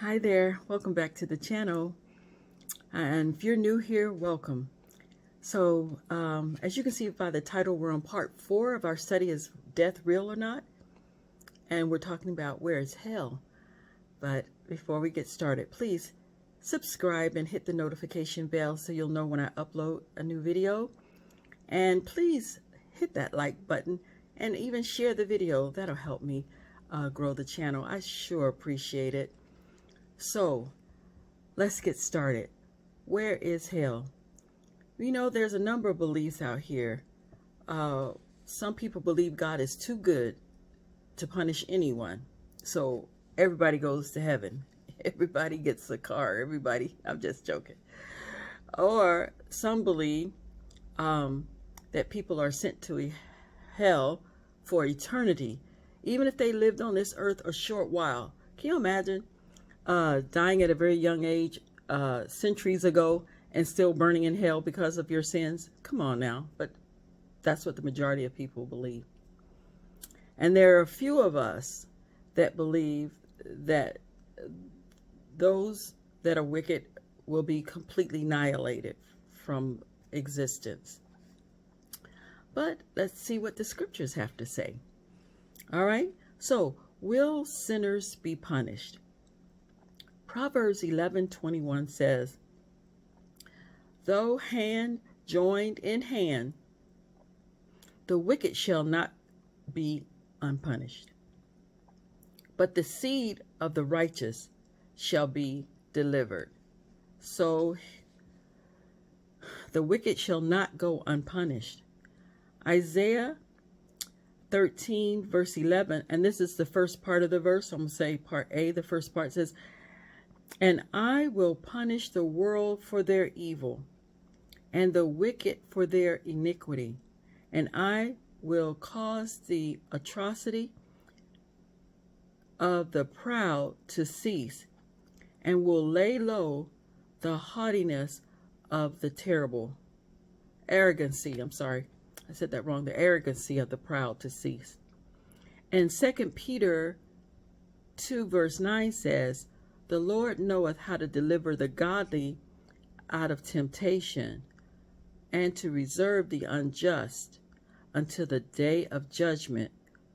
Hi there, welcome back to the channel. And if you're new here, welcome. So, as you can see by the title, we're on part 4 of our study, Is Death Real or Not? And we're talking about where is hell. But before we get started, please subscribe and hit the notification bell so you'll know when I upload a new video. And please hit that like button and even share the video. That'll help me grow the channel. I sure appreciate it. So, let's get started. Where is hell? You know, there's a number of beliefs out here. Some people believe God is too good to punish anyone. So everybody goes to heaven. Everybody gets a car. I'm just joking. Or some believe that people are sent to hell for eternity, even if they lived on this earth a short while. Can you imagine dying at a very young age centuries ago and still burning in hell because of your sins? Come on now. But that's what the majority of people believe. And there are a few of us that believe that those that are wicked will be completely annihilated from existence. But let's see what the scriptures have to say. All right. So, will sinners be punished? Proverbs 11:21 says, "Though hand joined in hand, the wicked shall not be unpunished, but the seed of the righteous shall be delivered." So the wicked shall not go unpunished. Isaiah 13 verse 11, and this is the first part of the verse. I'm going to say part A. The first part says, "And I will punish the world for their evil, and the wicked for their iniquity. And I will cause the atrocity of the proud to cease, and will lay low the haughtiness of the terrible." Arrogancy, I'm sorry, I said that wrong. The arrogancy of the proud to cease. And 2 Peter 2 verse 9 says, "The Lord knoweth how to deliver the godly out of temptation, and to reserve the unjust until the day of judgment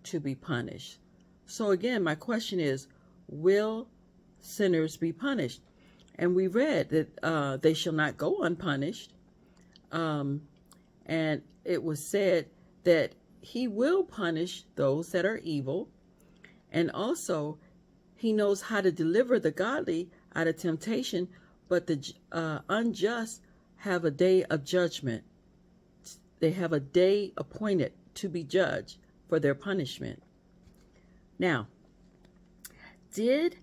to be punished." So again, my question is, will sinners be punished? And we read that they shall not go unpunished. And it was said that he will punish those that are evil. And also, he knows how to deliver the godly out of temptation, but the unjust have a day of judgment. They have a day appointed to be judged for their punishment. Now, did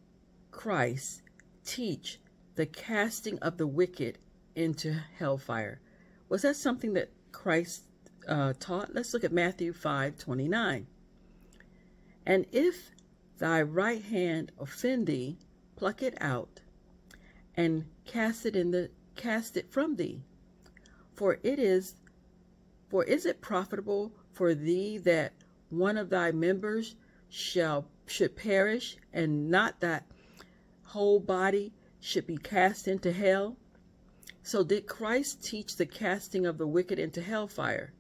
Christ teach the casting of the wicked into hellfire? Was that something that Christ taught? Let's look at Matthew 5:29. "And if thy right hand offend thee, pluck it out, and cast it from thee. For is it profitable for thee that one of thy members should perish, and not that whole body should be cast into hell?" So did Christ teach the casting of the wicked into hellfire?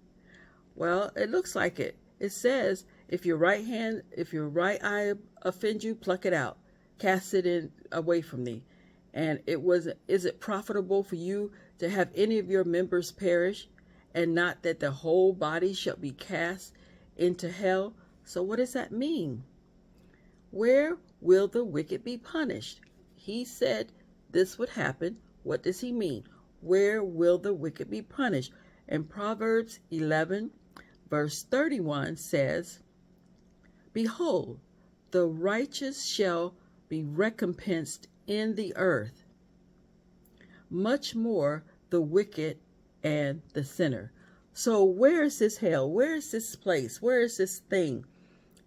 Well, it looks like it. It says, if your right eye offend you, pluck it out, cast it in away from thee. And is it profitable for you to have any of your members perish, and not that the whole body shall be cast into hell? So what does that mean? Where will the wicked be punished? He said this would happen. What does he mean? Where will the wicked be punished? And Proverbs 11 verse 31 says, "Behold, the righteous shall be recompensed in the earth, much more the wicked and the sinner." So where is this hell? Where is this place? Where is this thing?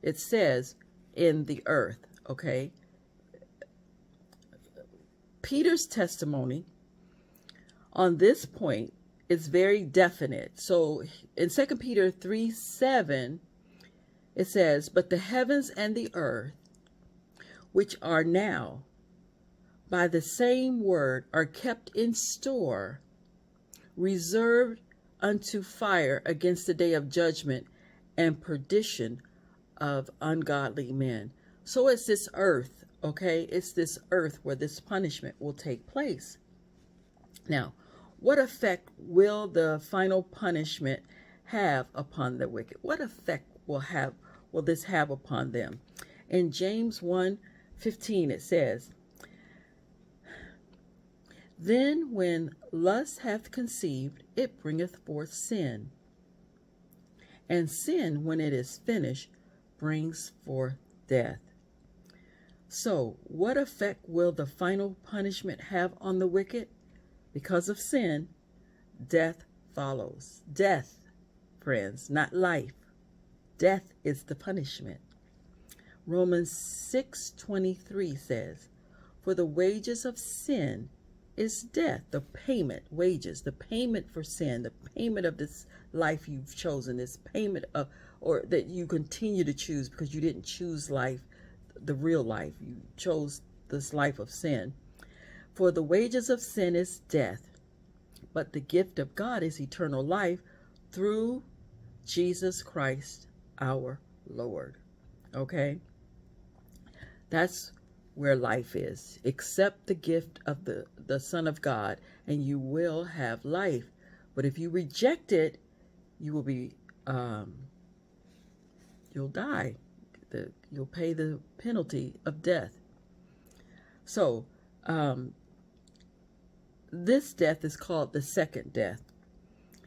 It says in the earth, okay? Peter's testimony on this point is very definite. So in 2 Peter 3:7, it says, "But the heavens and the earth, which are now, by the same word are kept in store, reserved unto fire against the day of judgment and perdition of ungodly men. So it's this earth, okay? It's this earth where this punishment will take place. Now, what effect will the final punishment have upon the wicked? What effect will this have upon them? In James 1:15 it says, "Then when lust hath conceived, it bringeth forth sin. And sin, when it is finished, brings forth death." So, what effect will the final punishment have on the wicked? Because of sin, death follows. Death, friends, not life. Death is the punishment. Romans 6:23 says, "For the wages of sin is death." The payment, wages, the payment for sin, the payment of this life you've chosen, this payment of, or that you continue to choose because you didn't choose life, the real life. You chose this life of sin. "For the wages of sin is death, but the gift of God is eternal life through Jesus Christ our Lord." Okay? That's where life is. Accept the gift of the Son of God, and you will have life. But if you reject it, you will be, you'll die. You'll pay the penalty of death. So, this death is called the second death.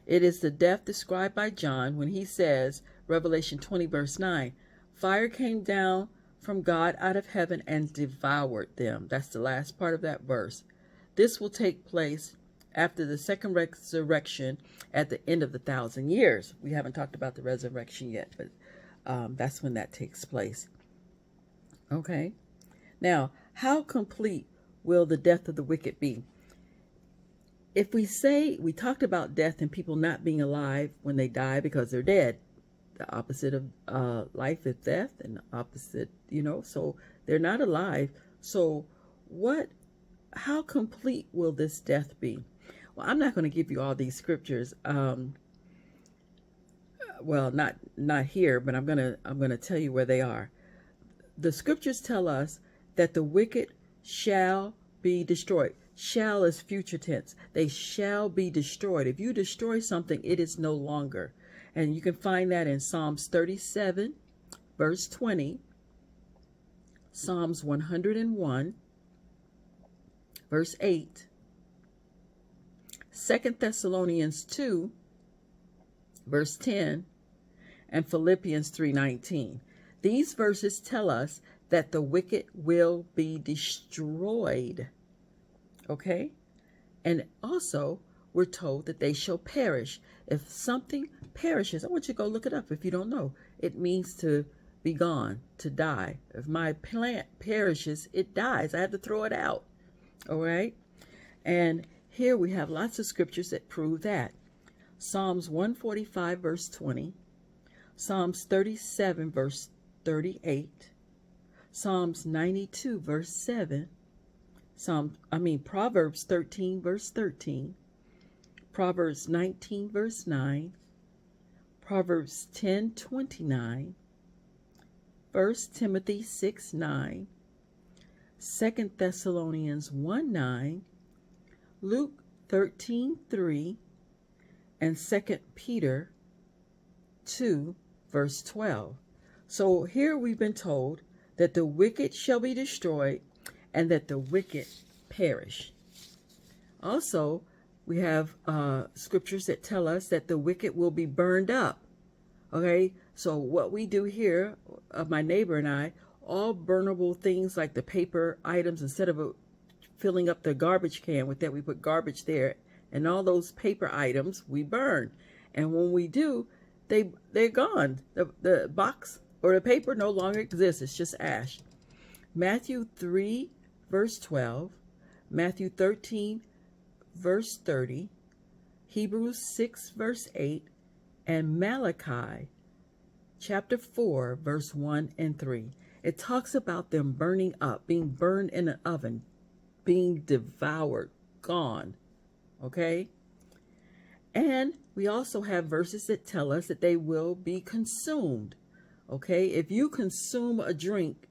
It is the death described by John when he says, Revelation 20 verse 9, "Fire came down from God out of heaven and devoured them." That's the last part of that verse. This will take place after the second resurrection at the end of the 1,000 years. We haven't talked about the resurrection yet, but that's when that takes place. Okay. Now, how complete will the death of the wicked be? If we say, we talked about death and people not being alive when they die because they're dead. The opposite of life is death, and the opposite, so they're not alive. So how complete will this death be? Well, I'm not going to give you all these scriptures. Well, not here, but I'm gonna tell you where they are. The scriptures tell us that the wicked shall be destroyed. Shall is future tense. They shall be destroyed. If you destroy something, it is no longer. And you can find that in Psalms 37, verse 20, Psalms 101, verse 8, 2 Thessalonians 2, verse 10, and Philippians 3:19. These verses tell us that the wicked will be destroyed. Okay? And also, we're told that they shall perish. If something perishes, I want you to go look it up if you don't know. It means to be gone, to die. If my plant perishes, it dies. I have to throw it out. All right? And here we have lots of scriptures that prove that. Psalms 145, verse 20. Psalms 37, verse 38. Psalms 92, verse 7. Proverbs 13, verse 13. Proverbs 19, verse 9. Proverbs 10:29. 1 Timothy 6:9. 2 Thessalonians 1:9. Luke 13:3. And 2 Peter 2, verse 12. So here we've been told that the wicked shall be destroyed and that the wicked perish. Also, we have scriptures that tell us that the wicked will be burned up. Okay, so what we do here, my neighbor and I, all burnable things like the paper items, instead of filling up the garbage can with that, we put garbage there, and all those paper items we burn. And when we do, they're gone. The box or the paper no longer exists. It's just ash. Matthew 3, verse 12, Matthew 13, verse 30, Hebrews 6, verse 8, and Malachi chapter 4, verse 1 and 3. It talks about them burning up, being burned in an oven. being devoured, gone. Okay? And we also have verses that tell us that they will be consumed. Okay? If you consume a drink,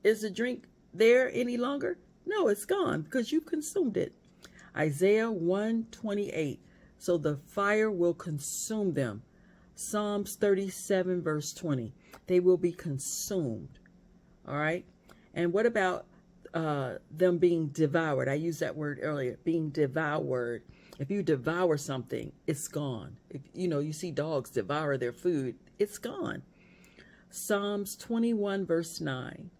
is the drink there any longer? No, it's gone because you consumed it. Isaiah 1:28. So the fire will consume them. Psalms 37 verse 20. They will be consumed. All right. And what about them being devoured? I used that word earlier, being devoured. If you devour something, it's gone. If you see dogs devour their food, it's gone. Psalms 21 verse 9.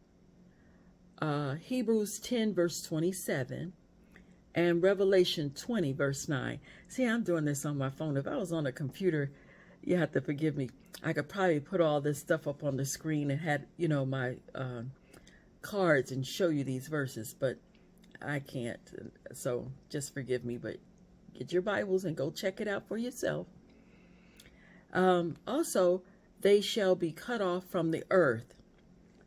Hebrews 10 verse 27. And Revelation 20 verse 9. See, I'm doing this on my phone. If I was on a computer, you have to forgive me. I could probably put all this stuff up on the screen and had, my cards and show you these verses, but I can't. So just forgive me, but get your Bibles and go check it out for yourself. Also, they shall be cut off from the earth.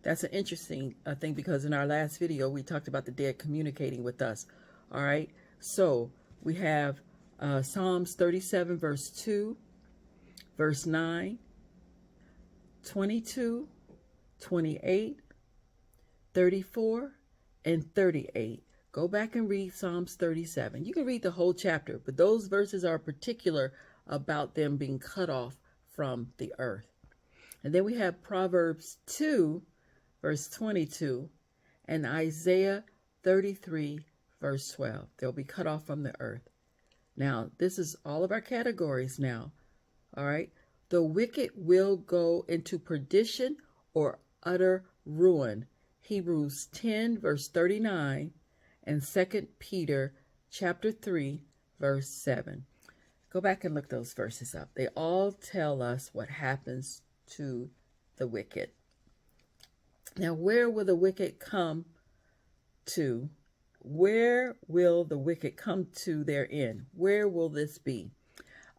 That's an interesting thing because in our last video, we talked about the dead communicating with us. All right. So we have Psalms 37 verse 2, verse 9, 22, 28, 34, and 38. Go back and read Psalms 37. You can read the whole chapter, but those verses are particular about them being cut off from the earth. And then we have Proverbs 2, verse 22, and Isaiah 33, verse 12. They'll be cut off from the earth. Now, this is all of our categories now. All right. The wicked will go into perdition or utter ruin. Hebrews 10, verse 39, and 2 Peter chapter 3, verse 7. Go back and look those verses up. They all tell us what happens to the wicked. Now, where will the wicked come to? Where will the wicked come to their end? Where will this be?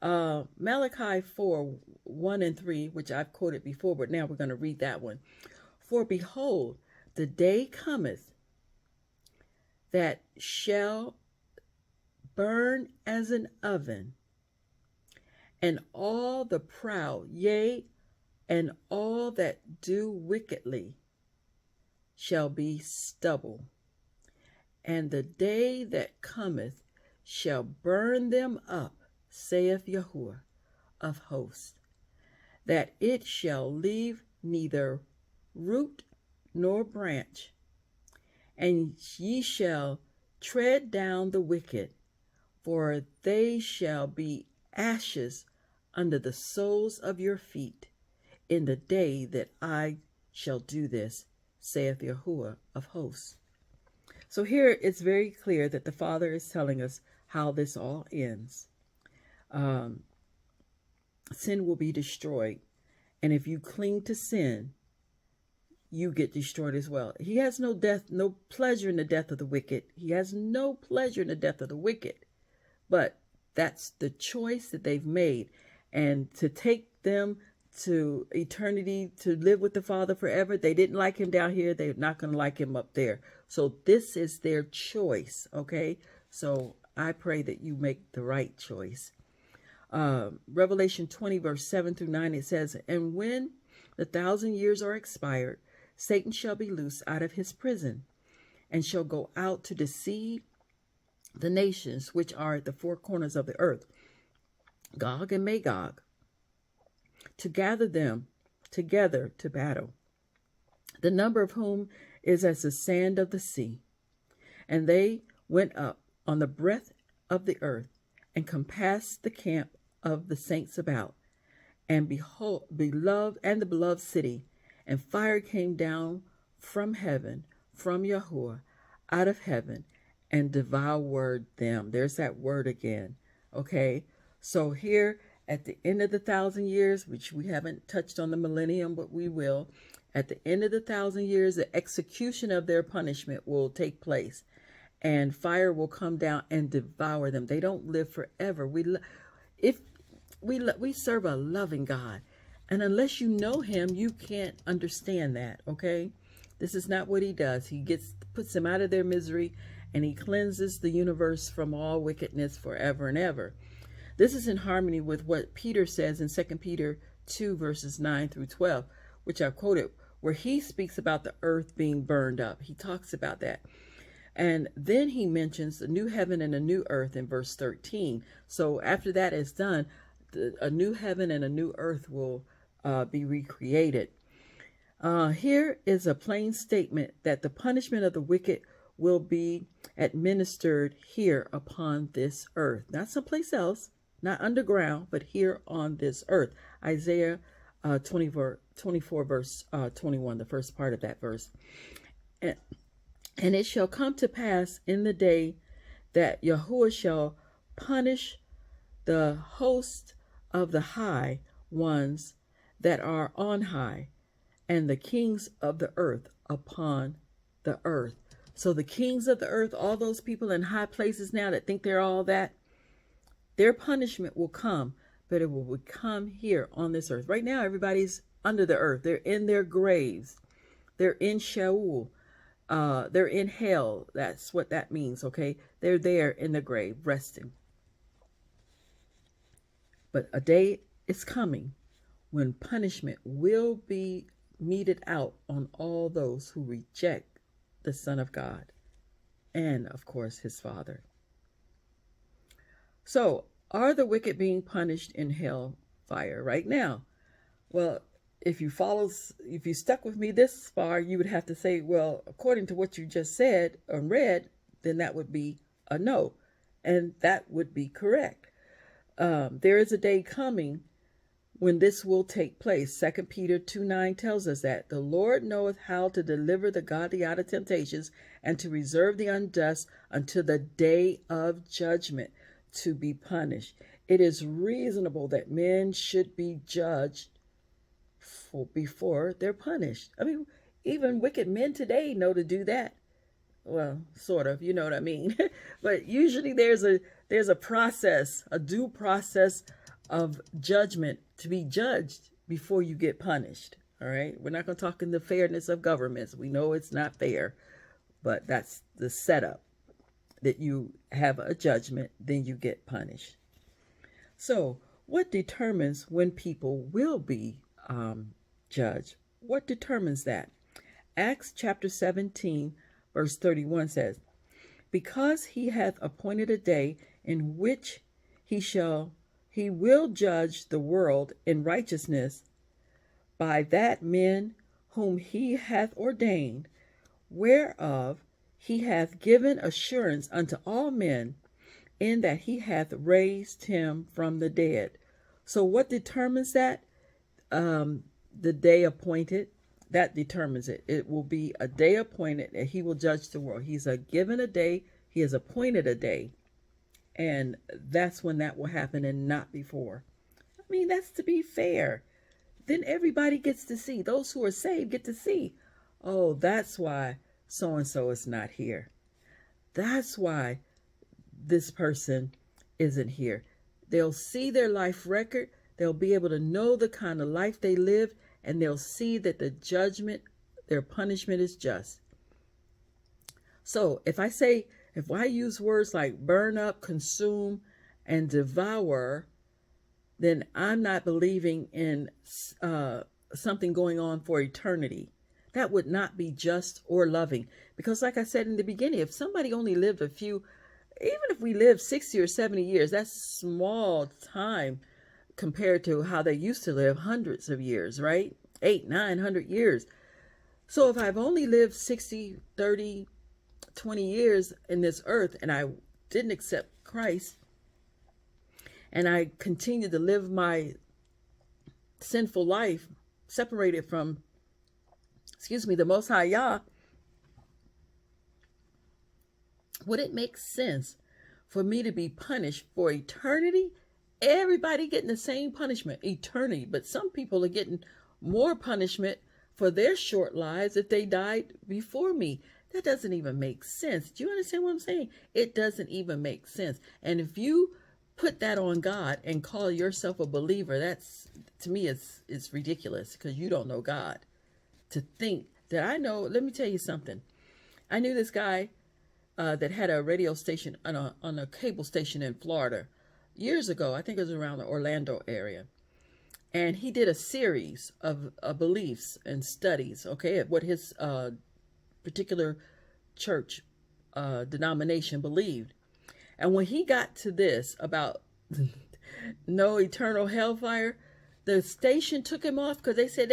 Malachi 4, 1 and 3, which I've quoted before, but now we're going to read that one. For behold, the day cometh that shall burn as an oven, and all the proud, yea, and all that do wickedly shall be stubble. And the day that cometh shall burn them up, saith Yahuwah of hosts, that it shall leave neither root nor branch. And ye shall tread down the wicked, for they shall be ashes under the soles of your feet in the day that I shall do this, saith Yahuwah of hosts. So here it's very clear that the Father is telling us how this all ends. Sin will be destroyed. And if you cling to sin, you get destroyed as well. He has no pleasure in the death of the wicked. He has no pleasure in the death of the wicked. But that's the choice that they've made. And to take them to eternity, to live with the Father forever, they didn't like him down here. They're not going to like him up there. So this is their choice, okay? So I pray that you make the right choice. Revelation 20, verse 7 through 9, it says, and when the 1,000 years are expired, Satan shall be loosed out of his prison, and shall go out to deceive the nations which are at the four corners of the earth, Gog and Magog, to gather them together to battle, the number of whom is as the sand of the sea. And they went up on the breadth of the earth, and compassed the camp of the saints about, and behold, the beloved city, and fire came down from heaven, from Yahuwah, out of heaven, and devoured them. There's that word again. Okay, so here at the end of the 1,000 years, which we haven't touched on the millennium, but we will, at the end of the 1,000 years, the execution of their punishment will take place, and fire will come down and devour them. They don't live forever. We serve a loving God, and unless you know him, you can't understand that. Okay, this is not what he does. He puts them out of their misery, and he cleanses the universe from all wickedness forever and ever. This is in harmony with what Peter says in 2 Peter 2, verses 9 through 12, which I quoted, where he speaks about the earth being burned up. He talks about that. And then he mentions the new heaven and a new earth in verse 13. So after that is done, a new heaven and a new earth will be recreated. Here is a plain statement that the punishment of the wicked will be administered here upon this earth, not someplace else, not underground, but here on this earth. Isaiah 24 verse 21, the first part of that verse. And it shall come to pass in the day that Yahuwah shall punish the host of the high ones that are on high, and the kings of the earth upon the earth. So the kings of the earth, all those people in high places now that think they're all that, their punishment will come, but it will come here on this earth. Right now, everybody's under the earth. They're in their graves. They're in Sheol. They're in hell. That's what that means, okay? They're there in the grave, resting. But a day is coming when punishment will be meted out on all those who reject the Son of God and, of course, his Father. So, are the wicked being punished in hell fire right now? Well, if you stuck with me this far, you would have to say, well, according to what you just said or read, then that would be a no. And that would be correct. There is a day coming when this will take place. 2 Peter 2:9 tells us that the Lord knoweth how to deliver the godly out of temptations and to reserve the unjust until the day of judgment to be punished. It is reasonable that men should be judged before they're punished. I mean, even wicked men today know to do that. Well, sort of, you know what I mean. But usually there's a process, a due process of judgment to be judged before you get punished. All right. We're not going to talk in the fairness of governments. We know it's not fair, but that's the setup, that you have a judgment, then you get punished. So what determines when people will be judged? What determines that? Acts chapter 17, verse 31 says, because he hath appointed a day in which he will judge the world in righteousness by that men whom he hath ordained, whereof he hath given assurance unto all men, in that he hath raised him from the dead. So what determines that? The day appointed, that determines it. It will be a day appointed that he will judge the world. He's given a day, he has appointed a day, and that's when that will happen and not before. I mean, that's to be fair. Then everybody gets to see. Those who are saved get to see. Oh, that's why so-and-so is not here. That's why this person isn't here. They'll see their life record. They'll be able to know the kind of life they live, and they'll see that the judgment, their punishment is just. So if I use words like burn up, consume, and devour, then I'm not believing in something going on for eternity. That would not be just or loving. Because like I said in the beginning, if somebody only lived even if we live 60 or 70 years, that's small time compared to how they used to live hundreds of years, right? 800-900 years. So if I've only lived 60, 30, 20 years in this earth, and I didn't accept Christ, and I continued to live my sinful life, separated from, the Most High Yah, would it make sense for me to be punished for eternity? Everybody getting the same punishment, eternity. But some people are getting more punishment for their short lives if they died before me. That doesn't even make sense. Do you understand what I'm saying? It doesn't even make sense. And if you put that on God and call yourself a believer, that's, to me, it's ridiculous, because you don't know God. To think that let me tell you something. I knew this guy that had a radio station on a cable station in Florida years ago. I think it was around the Orlando area. And he did a series of beliefs and studies, okay, at what his particular church denomination believed. And when he got to this about no eternal hellfire, the station took him off because they said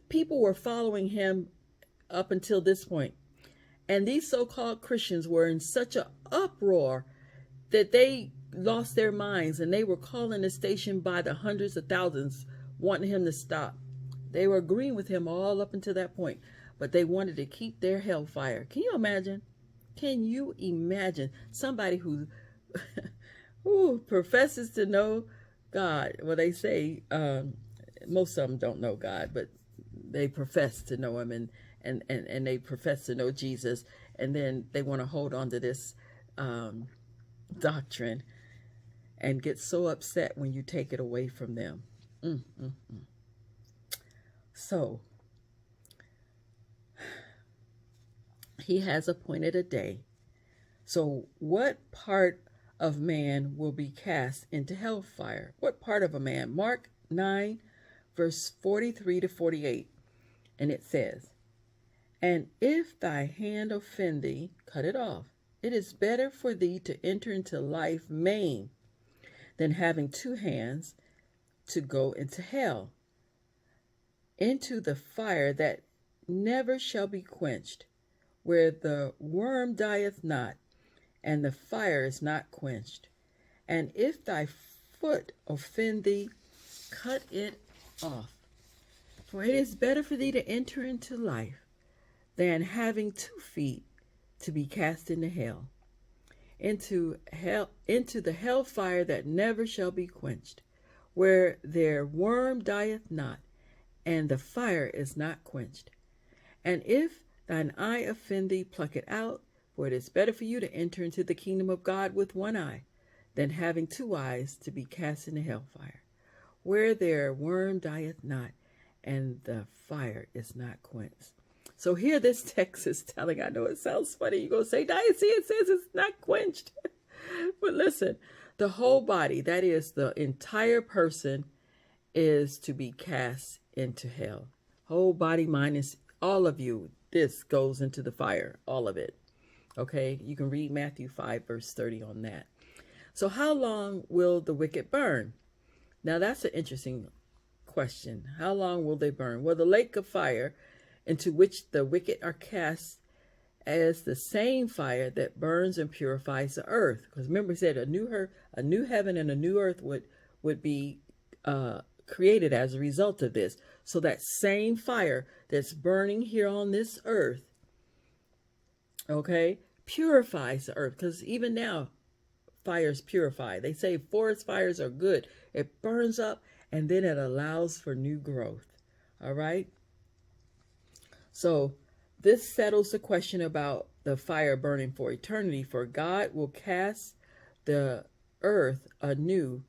people were following him up until this point. And these so-called Christians were in such an uproar that they lost their minds, and they were calling the station by the hundreds of thousands, wanting him to stop. They were agreeing with him all up until that point, but they wanted to keep their hellfire. Can you imagine? Can you imagine somebody who professes to know God? Well, they say most of them don't know God, but they profess to know him, and they profess to know Jesus, and then they want to hold on to this doctrine and get so upset when you take it away from them. So he has appointed a day. So what part of man will be cast into hellfire? What part of a man? Mark 9, verse 43 to 48. And it says, "And if thy hand offend thee, cut it off. It is better for thee to enter into life maimed than having two hands to go into hell, into the fire that never shall be quenched, where the worm dieth not, and the fire is not quenched. And if thy foot offend thee, cut it off. For it is better for thee to enter into life than having 2 feet to be cast into hell, into the hell fire that never shall be quenched, where their worm dieth not, and the fire is not quenched. And if thine eye offend thee, pluck it out, for it is better for you to enter into the kingdom of God with 1 eye, than having 2 eyes to be cast into hellfire, where their worm dieth not, and the fire is not quenched." So here this text is telling, I know it sounds funny, you're going to say, Dicy, it says it's not quenched. But listen, the whole body, that is the entire person, is to be cast into hell. Whole body, mind, is all of you. This goes into the fire, all of it. Okay, you can read Matthew 5, verse 30 on that. So how long will the wicked burn? Now that's an interesting question. How long will they burn? Well, the lake of fire into which the wicked are cast as the same fire that burns and purifies the earth. Because remember, it said a new heaven and a new earth would be created as a result of this. So that same fire that's burning here on this earth, okay, purifies the earth. Because even now, fires purify. They say forest fires are good. It burns up and then it allows for new growth. All right. So this settles the question about the fire burning for eternity, for God will cast the earth anew,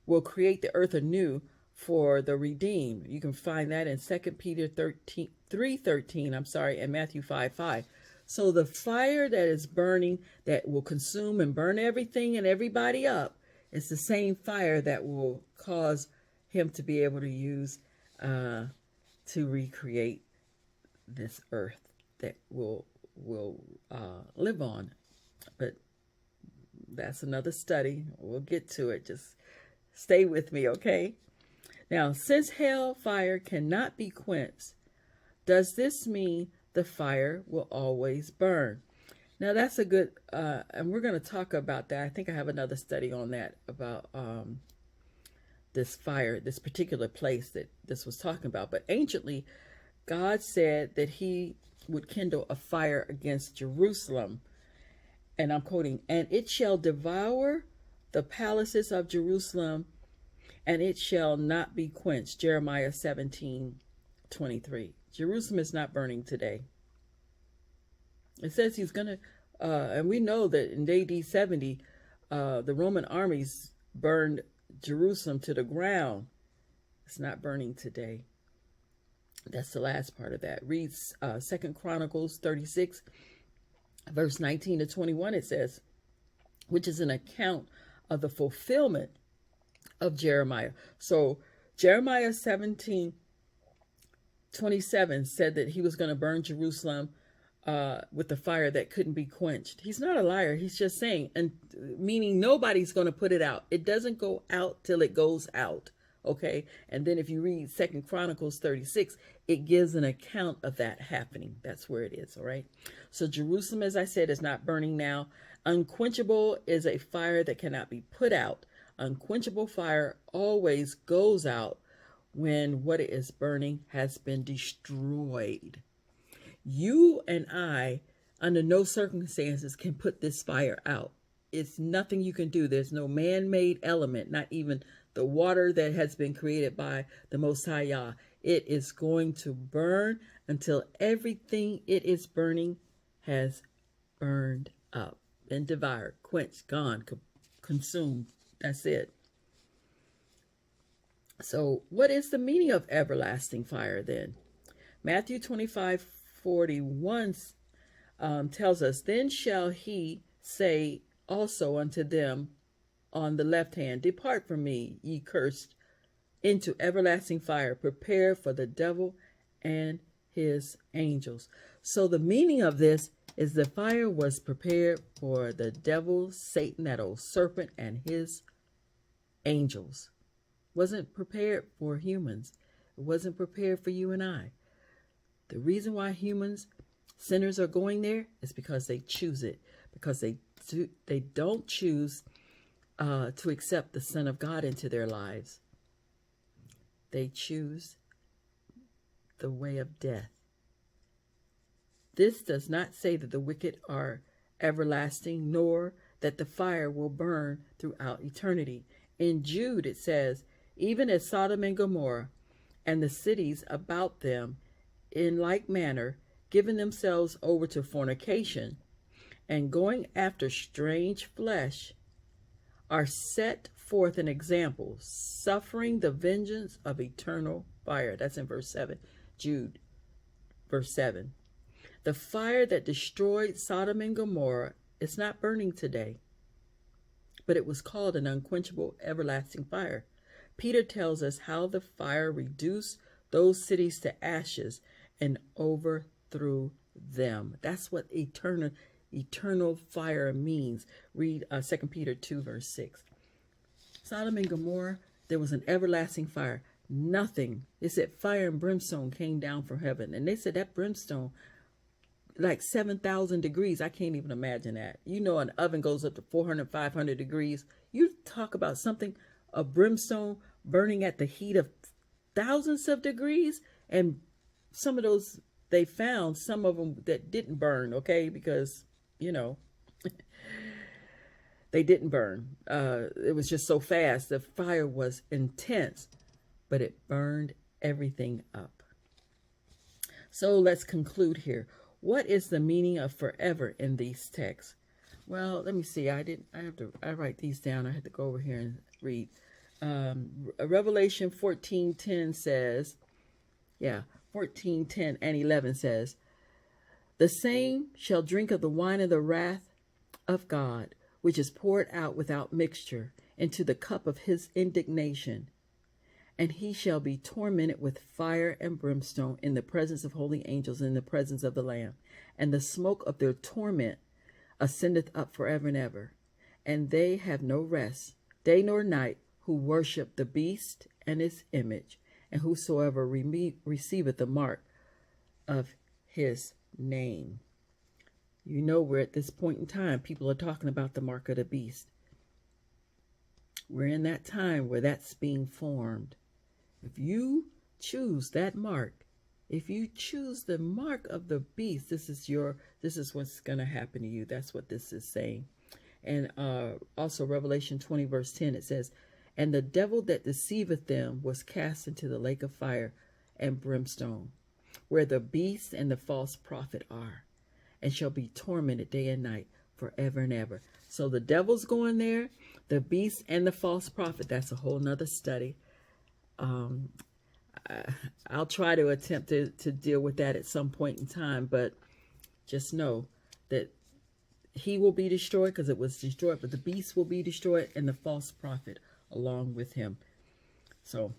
will create the earth anew for the redeemed. You can find that in 2 Peter 3:13, and Matthew 5:5. So the fire that is burning, that will consume and burn everything and everybody up, is the same fire that will cause him to be able to use to recreate this earth that will live on. But that's another study. We'll get to it. Just stay with me, okay? Now, since hell fire cannot be quenched, does this mean the fire will always burn? Now, that's a good, and we're going to talk about that. I think I have another study on that about this fire, this particular place that this was talking about. But anciently, God said that he would kindle a fire against Jerusalem. And I'm quoting, "And it shall devour the palaces of Jerusalem, and it shall not be quenched." Jeremiah 17:23. Jerusalem is not burning today. It says he's going to, and we know that in AD 70, the Roman armies burned Jerusalem to the ground. It's not burning today. That's the last part of that. Read 2 Chronicles 36, Verse 19 to 21, it says, which is an account of the fulfillment of Jeremiah. So Jeremiah 17:27 said that he was going to burn Jerusalem with the fire that couldn't be quenched. He's not a liar. He's just saying, and meaning nobody's going to put it out. It doesn't go out till it goes out. Okay. And then if you read 2 Chronicles 36, it gives an account of that happening. That's where it is. All right. So Jerusalem, as I said, is not burning now. Unquenchable is a fire that cannot be put out. Unquenchable fire always goes out when what it is burning has been destroyed. You and I, under no circumstances, can put this fire out. It's nothing you can do. There's no man-made element, not even the water that has been created by the Most High Yah. It is going to burn until everything it is burning has burned up, been devoured, quenched, gone, consumed. That's it. So what is the meaning of everlasting fire then? Matthew 25:41 tells us, then shall he say also unto them on the left hand, depart from me, ye cursed, into everlasting fire, prepared for the devil and his angels. So the meaning of this is the fire was prepared for the devil, Satan, that old serpent, and his angels. Wasn't prepared for humans. It wasn't prepared for you and I. The reason why humans, sinners, are going there is because they choose it. Because they don't choose to accept the Son of God into their lives. They choose the way of death. This does not say that the wicked are everlasting, nor that the fire will burn throughout eternity. In Jude it says, even as Sodom and Gomorrah and the cities about them in like manner, giving themselves over to fornication and going after strange flesh, are set forth an example, suffering the vengeance of eternal fire. That's in verse 7. Jude, verse 7. The fire that destroyed Sodom and Gomorrah is not burning today, but it was called an unquenchable everlasting fire. Peter tells us how the fire reduced those cities to ashes and overthrew them. That's what eternal fire means. Read 2 Peter 2, verse 6. Sodom and Gomorrah, there was an everlasting fire. Nothing. It said fire and brimstone came down from heaven. And they said that brimstone, like 7,000 degrees. I can't even imagine that. You know, an oven goes up to 400, 500 degrees. You talk about something, a brimstone burning at the heat of thousands of degrees. And some of those, they found some of them that didn't burn, okay? Because, you know, they didn't burn. It was just so fast. The fire was intense, but it burned everything up. So let's conclude here. What is the meaning of forever in these texts? Well, let me see. I write these down. I had to go over here and read. Revelation 14:10 says, 14:10 and 11 says, the same shall drink of the wine of the wrath of God, which is poured out without mixture into the cup of his indignation. And he shall be tormented with fire and brimstone in the presence of holy angels, in the presence of the Lamb. And the smoke of their torment ascendeth up forever and ever. And they have no rest, day nor night, who worship the beast and his image, and whosoever receiveth the mark of his name. You know, we're at this point in time, people are talking about the mark of the beast. We're in that time where that's being formed. If you choose that mark, if you choose the mark of the beast, this is what's going to happen to you. That's what this is saying. And also Revelation 20 verse 10, it says, and the devil that deceiveth them was cast into the lake of fire and brimstone, where the beast and the false prophet are, and shall be tormented day and night forever and ever. So the devil's going there, the beast and the false prophet. That's a whole nother study. I'll try to attempt to deal with that at some point in time, but just know that he will be destroyed because it was destroyed, but the beast will be destroyed and the false prophet along with him. So,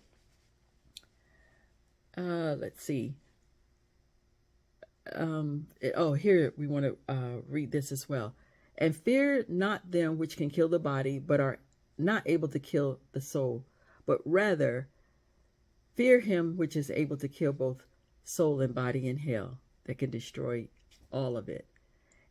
let's see. Here we want to read this as well. And fear not them which can kill the body, but are not able to kill the soul, but rather fear him which is able to kill both soul and body in hell, that can destroy all of it.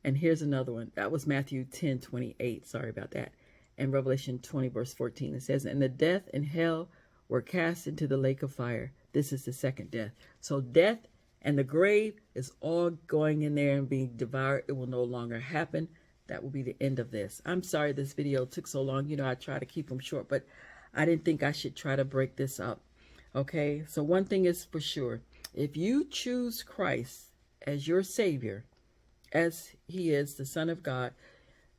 And here's another one. That was Matthew 10:28. Sorry about that. And Revelation 20, verse 14. It says, and the death and hell were cast into the lake of fire. This is the second death. So death and the grave is all going in there and being devoured. It will no longer happen. That will be the end of this. I'm sorry this video took so long. You know, I try to keep them short, but I didn't think I should try to break this up. Okay, so one thing is for sure. If you choose Christ as your Savior, as he is the Son of God,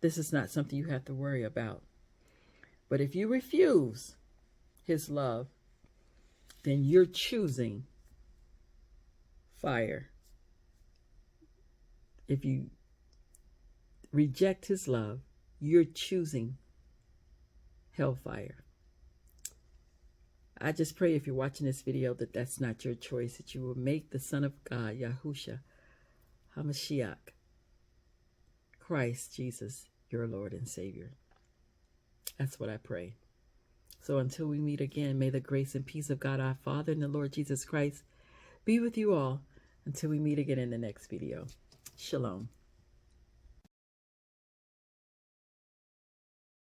this is not something you have to worry about. But if you refuse his love, then you're choosing fire. If you reject his love, you're choosing hellfire. I just pray if you're watching this video that that's not your choice, that you will make the Son of God, Yahushua HaMashiach, Christ Jesus, your Lord and Savior. That's what I pray. So until we meet again, may the grace and peace of God our Father and the Lord Jesus Christ be with you all until we meet again in the next video. Shalom.